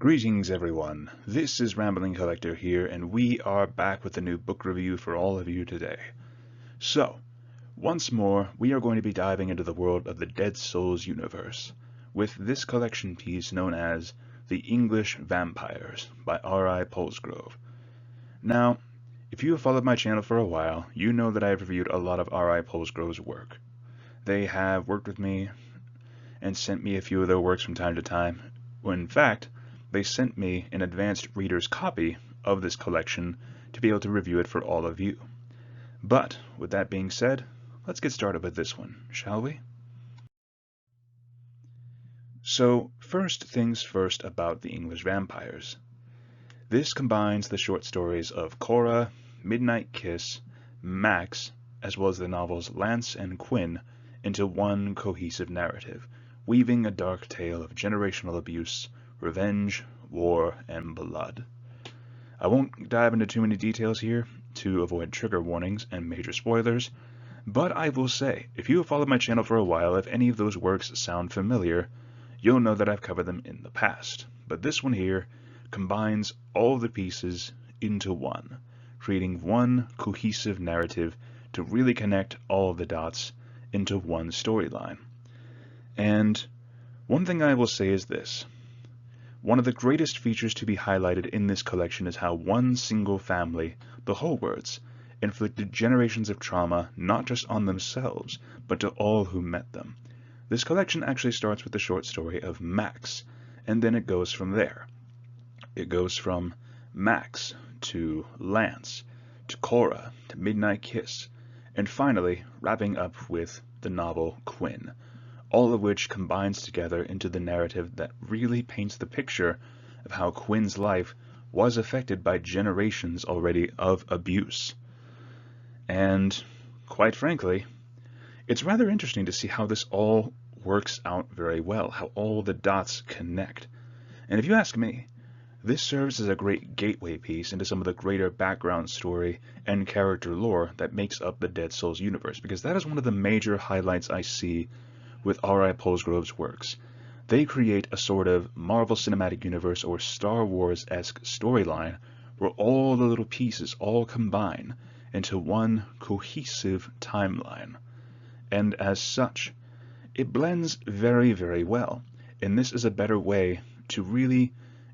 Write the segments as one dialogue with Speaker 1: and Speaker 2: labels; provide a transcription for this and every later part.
Speaker 1: Greetings everyone, this is Rambling Collector here, and we are back with a new book review for all of you today. So, once more, we are going to be diving into the world of the Dead Souls universe, with this collection piece known as The English Vampires by R.I. Polsgrove. Now, if you have followed my channel for a while, you know that I have reviewed a lot of R.I. Polsgrove's work. They have worked with me and sent me a few of their works from time to time. When in fact, they sent me an advanced reader's copy of this collection to be able to review it for all of you. But, with that being said, let's get started with this one, shall we? So, first things first about the English Vampires. This combines the short stories of Cora, Midnight Kiss, Max, as well as the novels Lance and Quinn into one cohesive narrative, weaving a dark tale of generational abuse, revenge, war, and blood. I won't dive into too many details here to avoid trigger warnings and major spoilers, but I will say, if you have followed my channel for a while, if any of those works sound familiar, you'll know that I've covered them in the past. But this one here combines all the pieces into one, creating one cohesive narrative to really connect all of the dots into one storyline. And one thing I will say is this. One of the greatest features to be highlighted in this collection is how one single family, the Holwards, inflicted generations of trauma not just on themselves, but to all who met them. This collection actually starts with the short story of Max, and then it goes from there. It goes from Max to Lance, to Cora, to Midnight Kiss, and finally wrapping up with the novel Quinn, all of which combines together into the narrative that really paints the picture of how Quinn's life was affected by generations already of abuse. And, quite frankly, it's rather interesting to see how this all works out very well, how all the dots connect. And if you ask me, this serves as a great gateway piece into some of the greater background story and character lore that makes up the Dead Souls universe, because that is one of the major highlights I see with R.I. Polsgrove's works. They create a sort of Marvel Cinematic Universe or Star Wars-esque storyline where all the little pieces all combine into one cohesive timeline. And as such, it blends very, very well. And this is a better way to really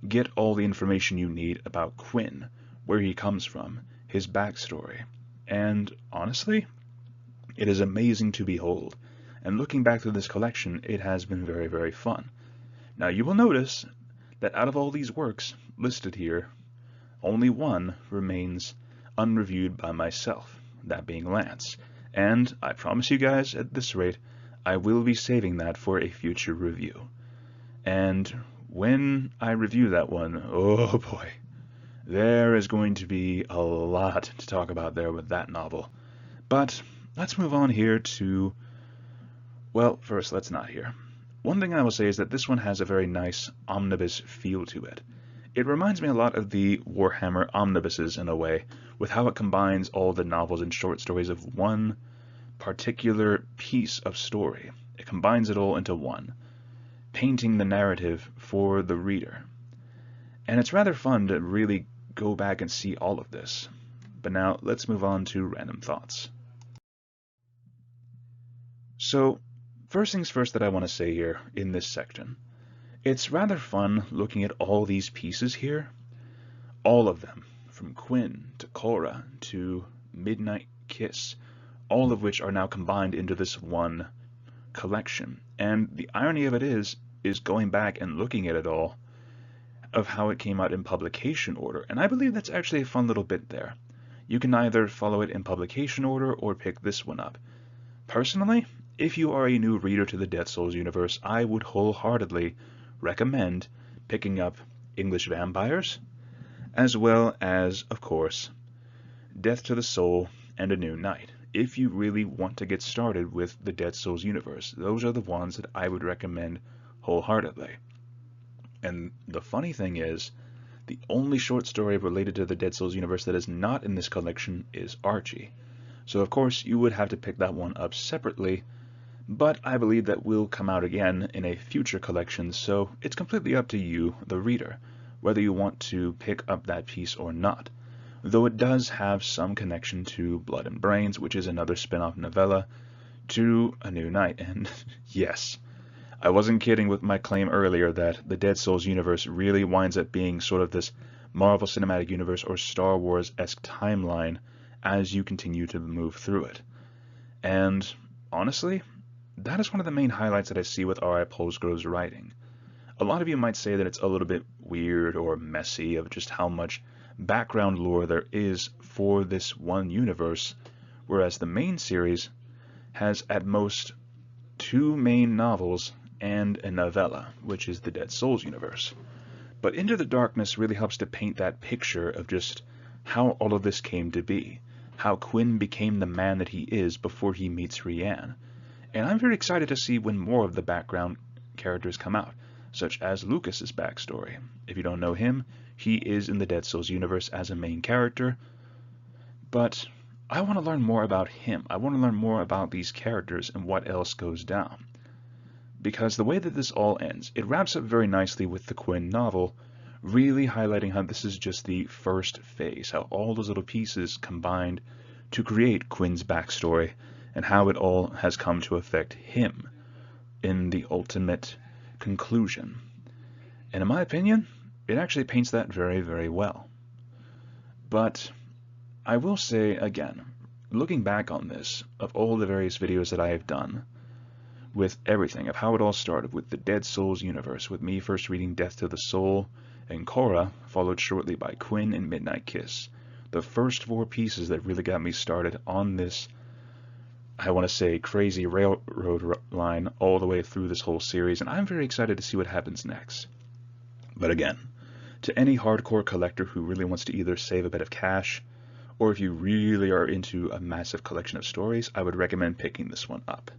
Speaker 1: get all the information you need about Quinn, where he comes from, his backstory. And honestly, it is amazing to behold. And looking back through this collection, it has been very, very fun. Now you will notice that out of all these works listed here, only one remains unreviewed by myself, that being Lance. And I promise you guys, at this rate, I will be saving that for a future review. And when I review that one, oh boy, there is going to be a lot to talk about there with that novel. But let's move on here to... Well, first, let's not here. One thing I will say is that this one has a very nice omnibus feel to it. It reminds me a lot of the Warhammer omnibuses in a way, with how it combines all the novels and short stories of one particular piece of story. It combines it all into one, painting the narrative for the reader. And it's rather fun to really go back and see all of this. But now, let's move on to random thoughts. So, first things first that I want to say here in this section. It's rather fun looking at all these pieces here. All of them, from Quinn to Cora to Midnight Kiss, all of which are now combined into this one collection. And the irony of it is going back and looking at it all, of how it came out in publication order. And I believe that's actually a fun little bit there. You can either follow it in publication order or pick this one up. Personally, if you are a new reader to the Dead Souls universe, I would wholeheartedly recommend picking up English Vampires, as well as, of course, Death to the Soul and A New Night. If you really want to get started with the Dead Souls universe, those are the ones that I would recommend wholeheartedly. And the funny thing is, the only short story related to the Dead Souls universe that is not in this collection is Archie. So of course you would have to pick that one up separately, but I believe that will come out again in a future collection, so it's completely up to you, the reader. whether you want to pick up that piece or not, though it does have some connection to Blood and Brains, which is another spin-off novella to A New Night. And yes, I wasn't kidding with my claim earlier that the Dead Souls universe really winds up being sort of this Marvel Cinematic Universe or Star Wars-esque timeline as you continue to move through it. And honestly, that is one of the main highlights that I see with R.I. Polsgrove's writing. A lot of you might say that it's a little bit weird or messy of just how much background lore there is for this one universe, whereas the main series has at most 2 main novels and a novella, which is the Dead Souls universe. But Into the Darkness really helps to paint that picture of just how all of this came to be, how Quinn became the man that he is before he meets Rianne. And I'm very excited to see when more of the background characters come out, such as Lucas's backstory. If you don't know him, he is in the Dead Souls universe as a main character, but I want to learn more about him. I want to learn more about these characters and what else goes down. Because the way that this all ends, it wraps up very nicely with the Quinn novel, really highlighting how this is just the first phase, how all those little pieces combined to create Quinn's backstory, and how it all has come to affect him in the ultimate conclusion. And in my opinion, it actually paints that very, very well. But I will say again, looking back on this, of all the various videos that I have done, with everything, of how it all started with the Dead Souls universe, with me first reading Death to the Soul, and Cora, followed shortly by Quinn and Midnight Kiss, the first 4 pieces that really got me started on this, I want to say, crazy railroad line all the way through this whole series, and I'm very excited to see what happens next. But again, to any hardcore collector who really wants to either save a bit of cash, or if you really are into a massive collection of stories, I would recommend picking this one up.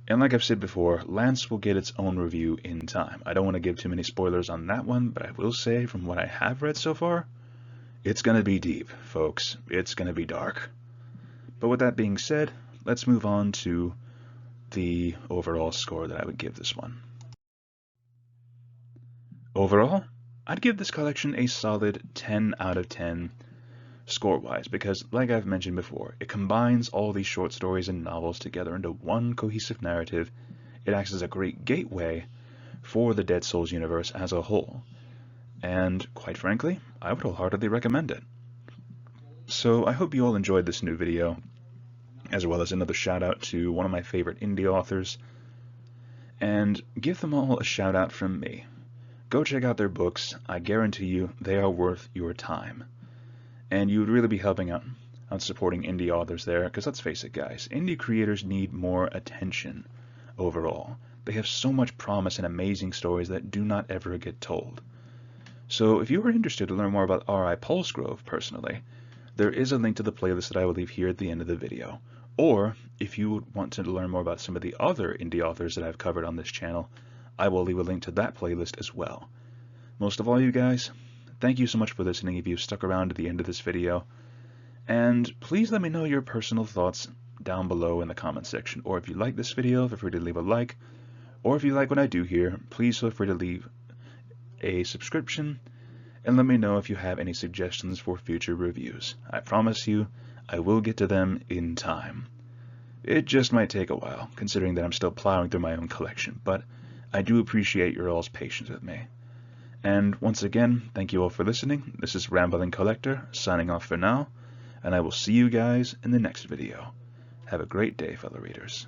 Speaker 1: And like I've said before, Lance will get its own review in time. I don't want to give too many spoilers on that one, but I will say from what I have read so far, it's going to be deep, folks. It's going to be dark. But with that being said, let's move on to the overall score that I would give this one. Overall, I'd give this collection a solid 10 out of 10 score-wise, because like I've mentioned before, it combines all these short stories and novels together into one cohesive narrative. It acts as a great gateway for the Dead Souls universe as a whole, and quite frankly, I would wholeheartedly recommend it. So I hope you all enjoyed this new video, as well as another shout out to one of my favorite indie authors, and give them all a shout out from me. Go check out their books. I guarantee you they are worth your time. And you would really be helping out on supporting indie authors there, because let's face it guys, indie creators need more attention overall. They have so much promise and amazing stories that do not ever get told. So if you are interested to learn more about R.I. Polsgrove personally, there is a link to the playlist that I will leave here at the end of the video. Or if you would want to learn more about some of the other indie authors that I've covered on this channel, I will leave a link to that playlist as well. Most of all, you guys, thank you so much for listening if you've stuck around to the end of this video, and please let me know your personal thoughts down below in the comment section, or if you like this video, feel free to leave a like, or if you like what I do here, please feel free to leave a subscription, and let me know if you have any suggestions for future reviews. I promise you, I will get to them in time. It just might take a while, considering that I'm still plowing through my own collection, but I do appreciate your all's patience with me. And once again, thank you all for listening. This is Rambling Collector, signing off for now, and I will see you guys in the next video. Have a great day, fellow readers.